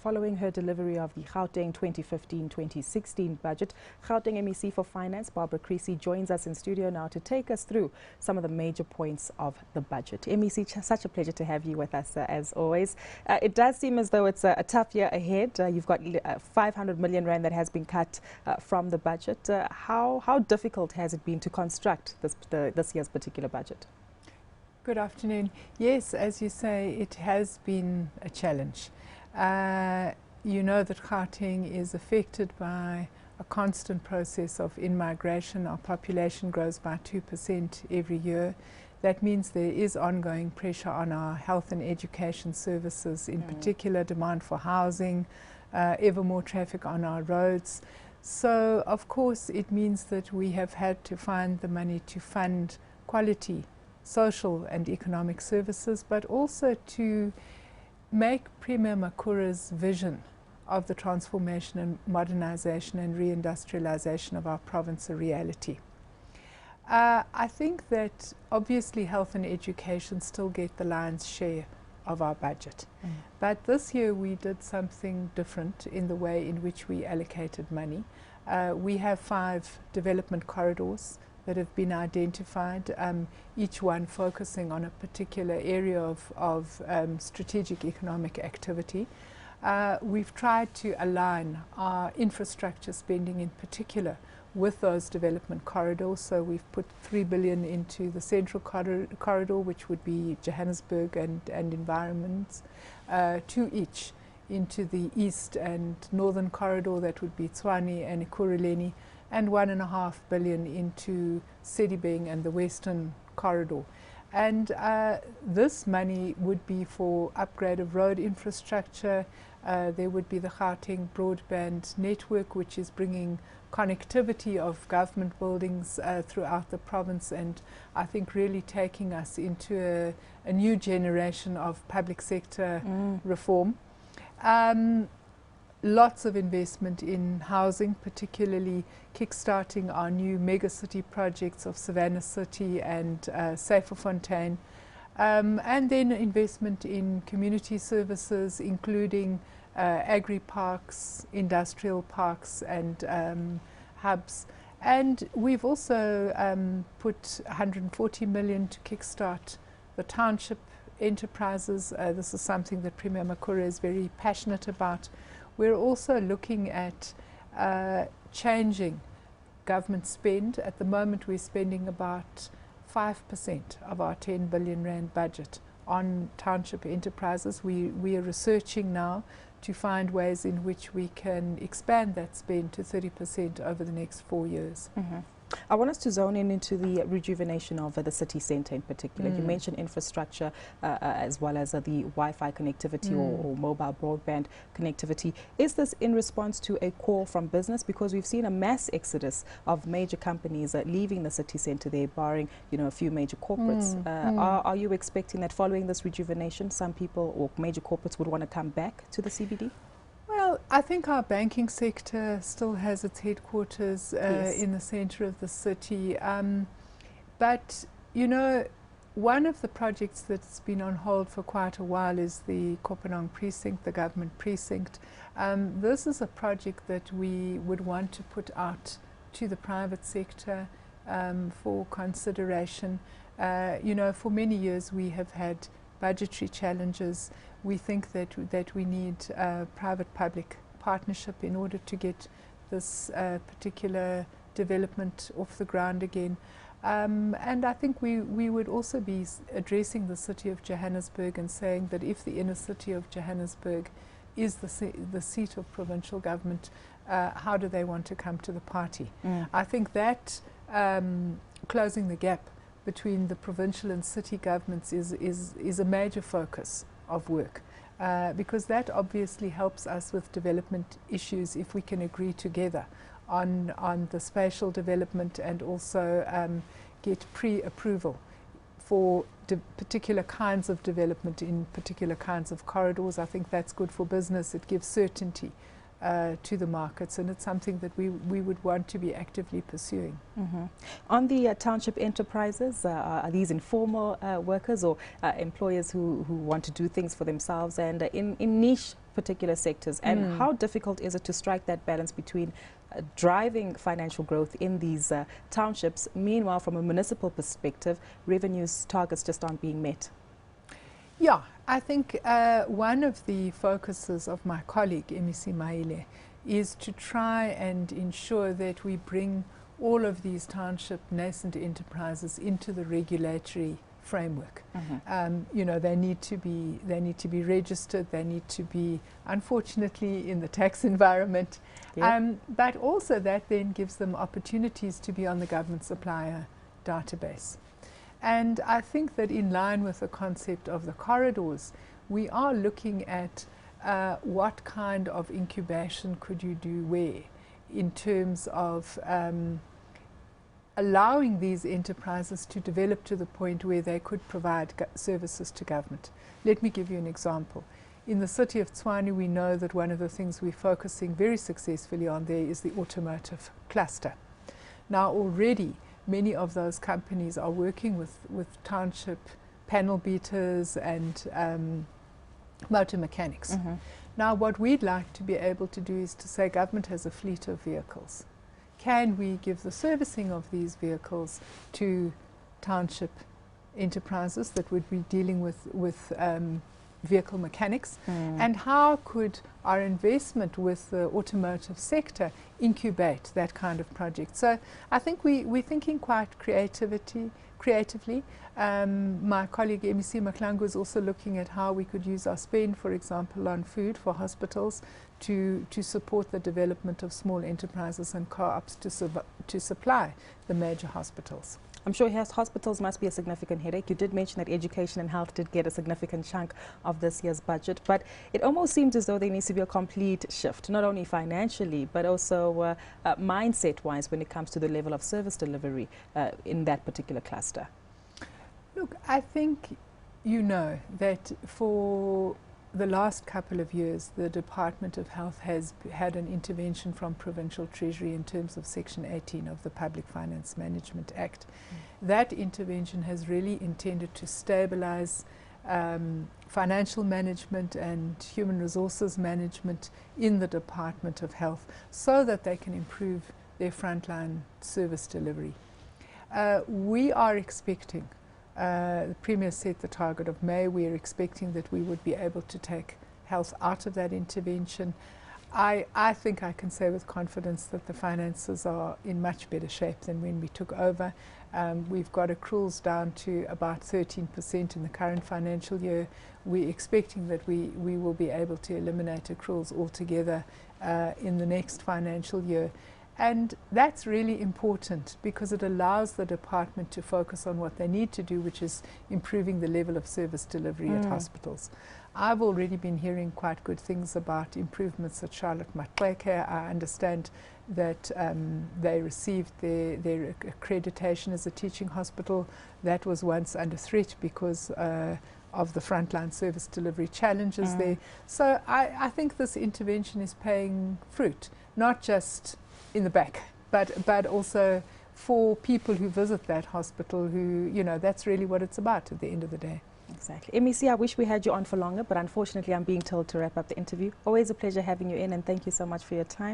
Following her delivery of the Gauteng 2015-2016 budget, Gauteng MEC for Finance, Barbra Creecy, joins us in studio now to take us through some of the major points of the budget. MEC, such a pleasure to have you with us as always. It does seem as though it's a tough year ahead. You've got 500 million rand that has been cut from the budget. How difficult has it been to construct this year's particular budget? Good afternoon. Yes, as you say, it has been a challenge. You know that Gauteng is affected by a constant process of in-migration. Our population grows by 2% every year. That means there is ongoing pressure on our health and education services, in particular demand for housing, ever more traffic on our roads. So, of course, it means that we have had to find the money to fund quality social and economic services, but also to make Premier Makura's vision of the transformation and modernization and reindustrialization of our province a reality. I think that obviously health and education still get the lion's share of our budget. But this year we did something different in the way in which we allocated money. We have 5 development corridors that have been identified, each one focusing on a particular area of strategic economic activity. We've tried to align our infrastructure spending in particular with those development corridors. So we've put 3 billion into the central corridor, which would be Johannesburg and environments, 2 each into the east and northern corridor, that would be Tshwane and Ekurhuleni, and 1.5 billion into Sedibeng and the western corridor. And this money would be for upgrade of road infrastructure. There would be the Gauteng broadband network, which is bringing connectivity of government buildings throughout the province, and I think really taking us into a new generation of public sector reform. Lots of investment in housing, particularly kickstarting our new megacity projects of Savannah City and Saferfontein, and then investment in community services, including agri-parks, industrial parks and hubs. And we've also put 140 million to kickstart the township enterprises. This is something that Premier Makura is very passionate about. We're also looking at changing government spend. At the moment we're spending about 5% of our 10 billion rand budget on township enterprises. We are researching now to find ways in which we can expand that spend to 30% over the next 4 years. I want us to zone in into the rejuvenation of the city centre in particular. You mentioned infrastructure as well as the Wi-Fi connectivity or mobile broadband connectivity. Is this in response to a call from business? Because we've seen a mass exodus of major companies leaving the city centre there, barring a few major corporates. Are you expecting that following this rejuvenation, some people or major corporates would want to come back to the CBD? Well, I think our banking sector still has its headquarters in the centre of the city. But, one of the projects that's been on hold for quite a while is the Kopanang precinct, the government precinct. This is a project that we would want to put out to the private sector for consideration. For many years we have had budgetary challenges. We think that we need private-public partnership in order to get this particular development off the ground again. And I think we would also be addressing the city of Johannesburg and saying that if the inner city of Johannesburg is the seat of provincial government, how do they want to come to the party? I think that closing the gap between the provincial and city governments is a major focus of work, because that obviously helps us with development issues if we can agree together on the spatial development and also get pre-approval for particular kinds of development in particular kinds of corridors. I think that's good for business. It gives certainty to the markets, and it's something that we would want to be actively pursuing. On the township enterprises, are these informal workers or employers who want to do things for themselves and in niche particular sectors, and how difficult is it to strike that balance between driving financial growth in these townships? Meanwhile, from a municipal perspective, revenues targets just aren't being met. Yeah, I think one of the focuses of my colleague, MEC Maile, is to try and ensure that we bring all of these township nascent enterprises into the regulatory framework. You know, they need to be registered, they need to be, unfortunately, in the tax environment, but also that then gives them opportunities to be on the government supplier database. And I think that in line with the concept of the corridors, we are looking at what kind of incubation could you do where, in terms of allowing these enterprises to develop to the point where they could provide services to government. Let me give you an example. In the city of Tshwane, we know that one of the things we're focusing very successfully on there is the automotive cluster. Now already many of those companies are working with township panel beaters and motor mechanics. Now what we'd like to be able to do is to say government has a fleet of vehicles. Can we give the servicing of these vehicles to township enterprises that would be dealing with vehicle mechanics? And how could our investment with the automotive sector incubate that kind of project? So I think we're thinking quite creatively. My colleague MEC Mahlangu is also looking at how we could use our spend, for example, on food for hospitals to support the development of small enterprises and co-ops to supply the major hospitals. I'm sure hospitals must be a significant headache. You did mention that education and health did get a significant chunk of this year's budget, but it almost seems as though there needs to be a complete shift, not only financially, but also mindset-wise when it comes to the level of service delivery in that particular cluster. Look, I think you know that for the last couple of years, the Department of Health has had an intervention from Provincial Treasury in terms of Section 18 of the Public Finance Management Act. That intervention has really intended to stabilize financial management and human resources management in the Department of Health so that they can improve their frontline service delivery. We are expecting, the Premier set the target of May. We are expecting that we would be able to take health out of that intervention. I think I can say with confidence that the finances are in much better shape than when we took over. We've got accruals down to about 13% in the current financial year. We're expecting that we will be able to eliminate accruals altogether in the next financial year. And that's really important because it allows the department to focus on what they need to do, which is improving the level of service delivery at hospitals. I've already been hearing quite good things about improvements at Charlotte Maxeke. I understand that they received their accreditation as a teaching hospital. That was once under threat because of the frontline service delivery challenges there. So I think this intervention is paying fruit, not just in the back, but also for people who visit that hospital who, you know, that's really what it's about at the end of the day. Exactly. MEC, I wish we had you on for longer, but unfortunately I'm being told to wrap up the interview. Always a pleasure having you in, and thank you so much for your time.